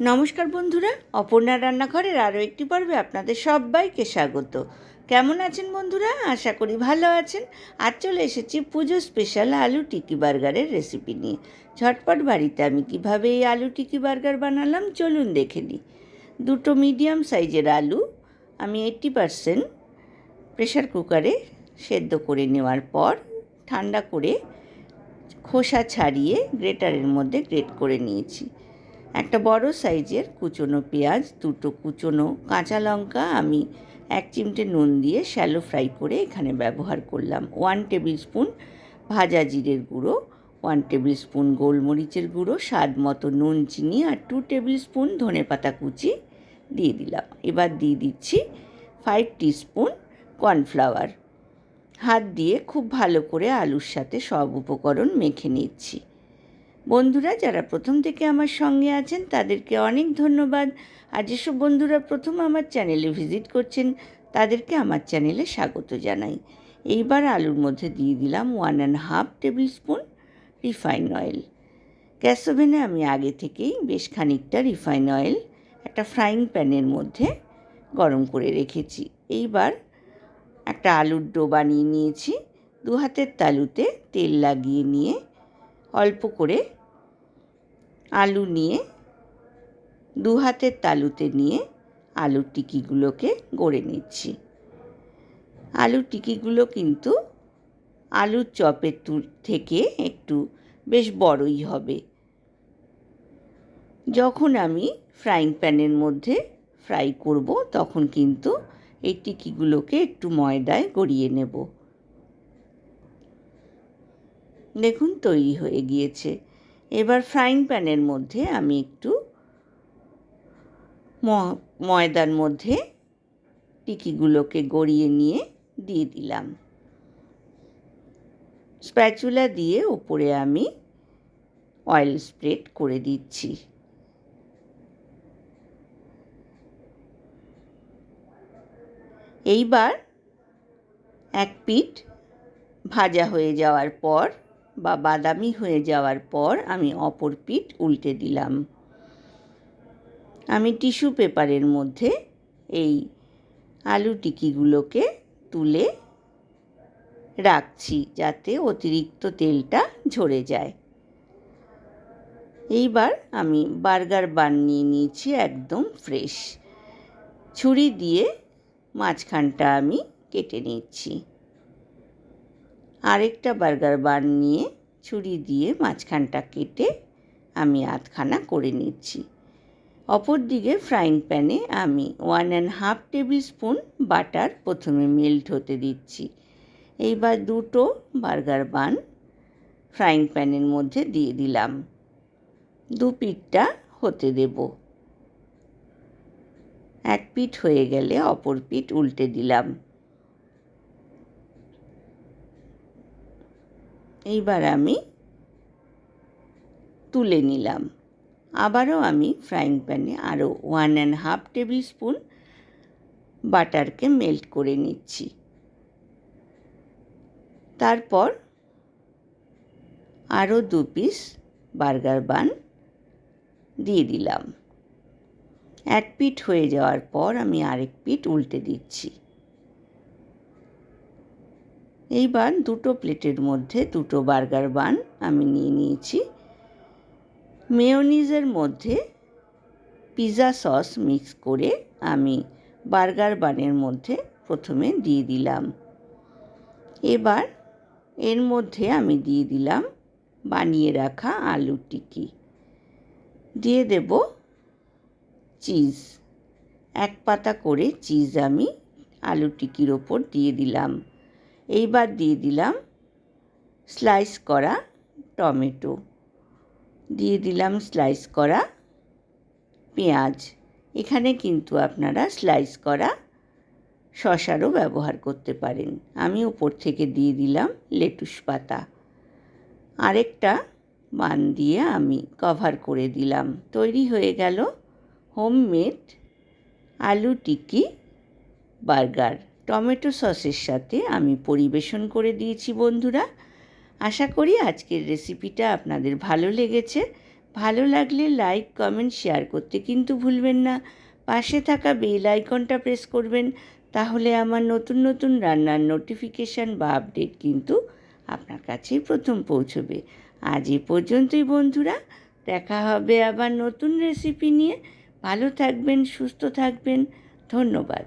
নমস্কার বন্ধুরা, অপর্ণা রান্নাঘরের আরও একটি পর্বে আপনাদের সবাইকে স্বাগত। কেমন আছেন বন্ধুরা? আশা করি ভালো আছেন। আজ চলে এসেছি পুজো স্পেশাল আলু টিকি বার্গারের রেসিপি নিয়ে। ঝটপট বাড়িতে আমি কিভাবে এই আলু টিকি বার্গার বানালাম চলুন দেখে নিই। দুটো মিডিয়াম সাইজের আলু আমি 80% প্রেশার কুকারে সেদ্ধ করে নেওয়ার পর ঠান্ডা করে খোসা ছাড়িয়ে গ্রেটারের মধ্যে গ্রেট করে নিয়েছি। একটা বড় সাইজের কুচনো পেঁয়াজ, দুটো কুচনো কাঁচা লঙ্কা আমি 1 চিমটে নুন দিয়ে শ্যালো ফ্রাই করে এখানে ব্যবহার করলাম। 1 টেবিল স্পুন ভাজা জিরের গুঁড়ো, 1 টেবিল স্পুন গোলমরিচের গুঁড়ো, স্বাদ মতো নুন, চিনি আর 2 টেবিল স্পুন ধনেপাতা কুচি দিয়ে দিলাম। এবার দিয়ে দিচ্ছি 5 টিস্পুন কর্নফ্লাওয়ার। হাত দিয়ে খুব ভালো করে আলুর সাথে সব উপকরণ মেখে নিচ্ছি। বন্ধুরা যারা প্রথম থেকে আমার সঙ্গে আছেন তাদেরকে অনেক ধন্যবাদ। আর যেসব বন্ধুরা প্রথম আমার চ্যানেলে ভিজিট করছেন তাদেরকে আমার চ্যানেলে স্বাগত জানাই। এইবার আলুর মধ্যে দিয়ে দিলাম 1.5 table spoon refine oil. Gas ওভেনে আমি আগে থেকেই বেশ খানিকটা রিফাইন অয়েল একটা ফ্রাইং প্যানের মধ্যে গরম করে রেখেছি। এইবার একটা আলুর ডো বানিয়ে নিয়েছি। 2 হাতের তালুতে তেল লাগিয়ে নিয়ে অল্প করে আলু নিয়ে 2 হাতের তালুতে নিয়ে আলুর টিকিগুলোকে গড়ে নিচ্ছি। আলুর টিকিগুলো কিন্তু আলুর চপের থেকে একটু বেশ বড়ই হবে। যখন আমি ফ্রাইং প্যানের মধ্যে ফ্রাই করব তখন কিন্তু এই টিকিগুলোকে একটু ময়দায় গড়িয়ে নেব। দেখুন তৈরি হয়ে গিয়েছে। এবার ফ্রাইং প্যানের মধ্যে আমি একটু ময়দার মধ্যে টিকিগুলোকে গড়িয়ে নিয়ে দিয়ে দিলাম। স্প্যাচুলা দিয়ে ওপরে আমি অয়েল স্প্রেড করে দিচ্ছি। এইবার এক পিঠ ভাজা হয়ে যাওয়ার পর বা বাদামি হয়ে যাওয়ার পর আমি অপর পিঠ উল্টে দিলাম। আমি টিস্যু পেপারের মধ্যে এই আলু টিকিগুলোকে তুলে রাখছি যাতে অতিরিক্ত তেলটা ঝরে যায়। এইবার আমি বার্গার বান নিয়ে নিয়েছি একদম ফ্রেশ। ছুরি দিয়ে মাঝখানটা আমি কেটে নিচ্ছি। আরেকটা বার্গার বান নিয়ে ছুরি দিয়ে মাঝখানটা কেটে আমি আধখানা করে নিচ্ছি। অপর দিকে ফ্রাইং প্যানে আমি 1.5 টেবিল স্পুন বাটার প্রথমে মেল্ট হতে দিচ্ছি। এইবার দুটো বার্গার বান ফ্রাইং প্যানের মধ্যে দিয়ে দিলাম। 2 পিঠটা হতে দেব। এক পিঠ হয়ে গেলে অপর পিঠ উল্টে দিলাম। এইবার আমি তুলে নিলাম। আবারও আমি ফ্রাইং প্যানে আরও 1.5 টেবিল স্পুন বাটারকে মেল্ট করে নিচ্ছি। তারপর আরও 2 পিস বার্গার বান দিয়ে দিলাম। এক পিঠ হয়ে যাওয়ার পর আমি আরেক পিঠ উল্টে দিচ্ছি। এইবার দুটো প্লেটের মধ্যে দুটো বার্গার বান আমি নিয়ে নিয়েছি। মেয়োনিজের মধ্যে পিৎজা সস মিক্স করে আমি বার্গার বানের মধ্যে প্রথমে দিয়ে দিলাম। এবার এর মধ্যে আমি দিয়ে দিলাম বানিয়ে রাখা আলু টিকি। দিয়ে দেব চিজ। 1 পাতা করে চিজ আমি আলু টিকির ওপর দিয়ে দিলাম। এইবার দিয়ে দিলাম স্লাইস করা টমেটো, দিয়ে দিলাম স্লাইস করা পেঁয়াজ। এখানে কিন্তু আপনারা স্লাইস করা শসারও ব্যবহার করতে পারেন। আমি উপর থেকে দিয়ে দিলাম লেটুস পাতা। আরেকটা বান দিয়ে আমি কভার করে দিলাম। তৈরি হয়ে গেল হোমমেড আলু টিকি বার্গার। টমেটো সসের সাথে আমি পরিবেশন করে দিয়েছি বন্ধুরা। আশা করি আজকের রেসিপিটা আপনাদের ভালো লেগেছে। ভালো লাগলে লাইক, কমেন্ট, শেয়ার করতে কিন্তু ভুলবেন না। পাশে থাকা বেল আইকনটা প্রেস করবেন, তাহলে আমার নতুন নতুন রান্নার নোটিফিকেশান বা আপডেট কিন্তু আপনার কাছেই প্রথম পৌঁছবে। আজ এই পর্যন্তই বন্ধুরা, দেখা হবে আবার নতুন রেসিপি নিয়ে। ভালো থাকবেন, সুস্থ থাকবেন। ধন্যবাদ।